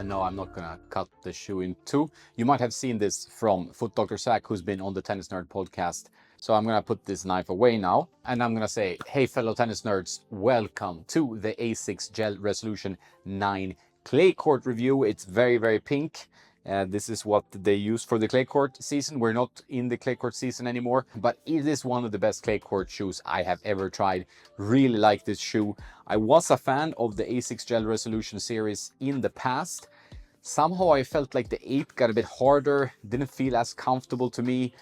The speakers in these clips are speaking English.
No, I'm not gonna cut the shoe in two. You might have seen this from Foot Dr. Zach, who's been on the Tennis Nerd podcast. So I'm gonna put this knife away now, and I'm gonna say, hey fellow tennis nerds, welcome to the ASICS Gel Resolution 9 clay court review. It's very, very pink. This is what they use for the clay court season. We're not in the clay court season anymore, but it is one of the best clay court shoes I have ever tried. Really like this shoe. I was a fan of the ASICS Gel Resolution series in the past. Somehow I felt like the 8 got a bit harder, didn't feel as comfortable to me,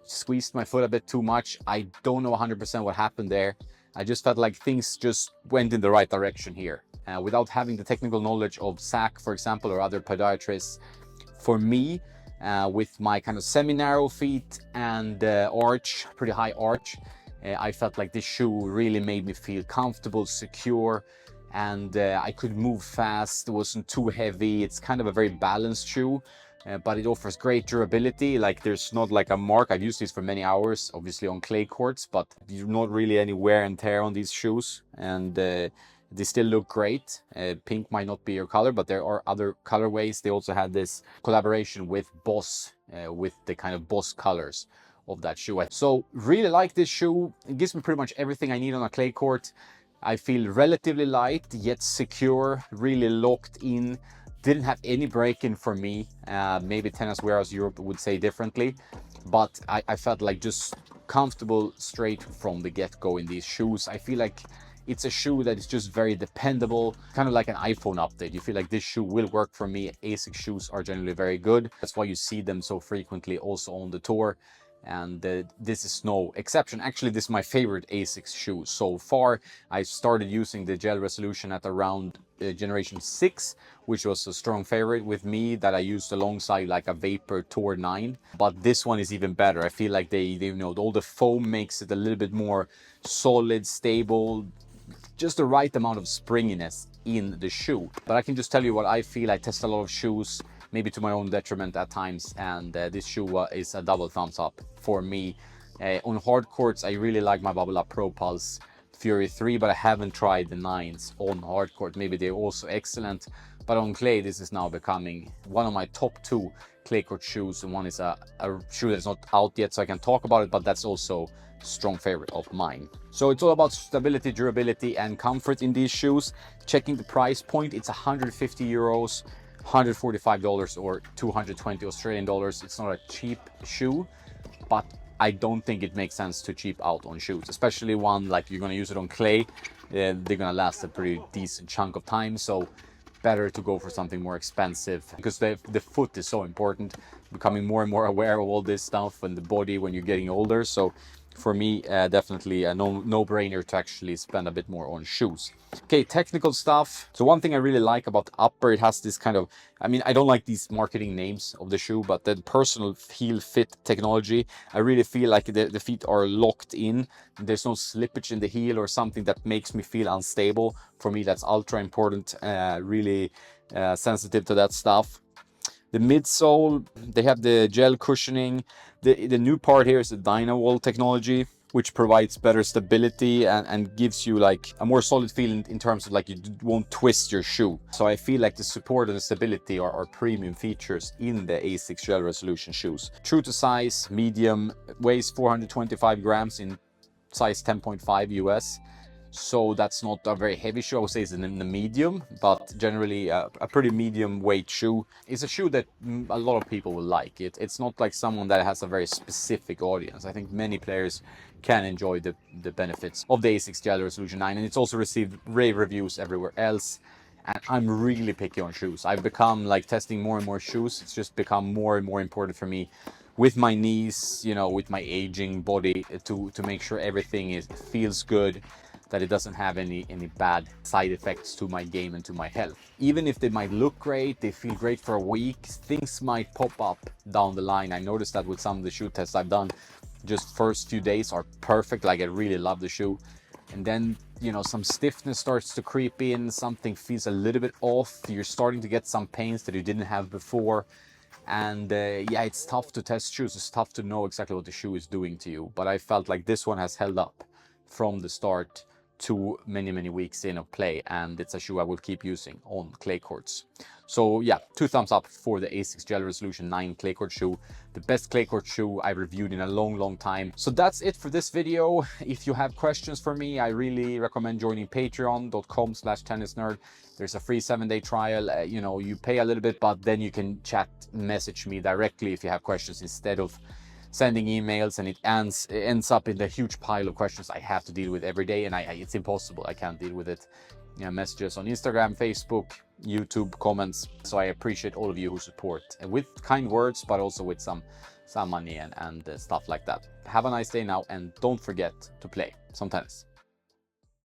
squeezed my foot a bit too much. I don't know 100% what happened there. I just felt like things just went in the right direction here. Without having the technical knowledge of Zach, for example, or other podiatrists, for me, with my kind of semi-narrow feet and arch, pretty high arch, I felt like this shoe really made me feel comfortable, secure, and I could move fast. It wasn't too heavy. It's kind of a very balanced shoe, but it offers great durability. Like there's not like a mark. I've used these for many hours, obviously on clay courts, but there's not really any wear and tear on these shoes, and they still look great. Pink might not be your color, but there are other colorways. They also had this collaboration with Boss, with the kind of Boss colors of that shoe. So really like this shoe. It gives me pretty much everything I need on a clay court. I feel relatively light, yet secure, really locked in. Didn't have any break-in for me. Maybe Tennis Warehouse Europe would say differently, but I felt like just comfortable straight from the get-go in these shoes. I feel like it's a shoe that is just very dependable, kind of like an iPhone update. You feel like this shoe will work for me. ASICS shoes are generally very good. That's why you see them so frequently also on the tour. And this is no exception. Actually, this is my favorite ASICS shoe so far. I started using the Gel Resolution at around generation 6, which was a strong favorite with me that I used alongside like a Vapor Tour 9. But this one is even better. I feel like they you know, all the foam makes it a little bit more solid, stable, just the right amount of springiness in the shoe. But I can just tell you what I feel. I test a lot of shoes, maybe to my own detriment at times, and this shoe is a double thumbs up for me. On hard courts, I really like my Bubble Up Pro Pulse Fury 3, but I haven't tried the 9s on hard court. Maybe they're also excellent, but on clay, this is now becoming one of my top 2 clay court shoes, and one is a shoe that's not out yet, so I can talk about it, but that's also strong favorite of mine. So it's all about stability, durability, and comfort in these shoes. Checking the price point, it's 150 euros, $145 or 220 Australian dollars. It's not a cheap shoe, but I don't think it makes sense to cheap out on shoes, especially one like you're gonna use it on clay. They're gonna last a pretty decent chunk of time, so better to go for something more expensive, because the foot is so important. Becoming more and more aware of all this stuff and the body when you're getting older. So for me, definitely a no-brainer to actually spend a bit more on shoes. Okay, technical stuff. So one thing I really like about the upper, it has this kind of, I mean, I don't like these marketing names of the shoe, but the personal heel fit technology, I really feel like the feet are locked in. There's no slippage in the heel or something that makes me feel unstable. For me, that's ultra important. Really sensitive to that stuff. The midsole, they have the gel cushioning. The new part here is the Dynawall technology, which provides better stability and gives you like a more solid feeling in terms of like you won't twist your shoe. So I feel like the support and the stability are premium features in the ASICS Gel Resolution shoes. True to size, medium, weighs 425 grams in size 10.5 US. So that's not a very heavy shoe. I would say it's in the medium, but generally a pretty medium weight shoe. It's a shoe that a lot of people will like. It's not like someone that has a very specific audience. I think many players can enjoy the benefits of the ASICS Gel Resolution 9, and it's also received rave reviews everywhere else. And I'm really picky on shoes. I've become like testing more and more shoes. It's just become more and more important for me with my knees, you know, with my aging body to make sure everything feels good, that it doesn't have any bad side effects to my game and to my health. Even if they might look great, they feel great for a week, things might pop up down the line. I noticed that with some of the shoe tests I've done. Just first few days are perfect, like I really love the shoe. And then, you know, some stiffness starts to creep in, something feels a little bit off, you're starting to get some pains that you didn't have before. And yeah, it's tough to test shoes. It's tough to know exactly what the shoe is doing to you. But I felt like this one has held up from the start many weeks in of play, and it's a shoe I will keep using on clay courts. So yeah, 2 thumbs up for the Asics Gel Resolution 9 clay court shoe, the best clay court shoe I've reviewed in a long time. So that's it for this video. If you have questions for me, I really recommend joining patreon.com/tennisnerd. There's a free 7-day trial. You know, you pay a little bit, but then you can message me directly if you have questions, instead of sending emails, and it ends up in the huge pile of questions I have to deal with every day, and it's impossible. I can't deal with it. You know, messages on Instagram, Facebook, YouTube, comments. So I appreciate all of you who support with kind words, but also with some money and stuff like that. Have a nice day now, and don't forget to play some tennis.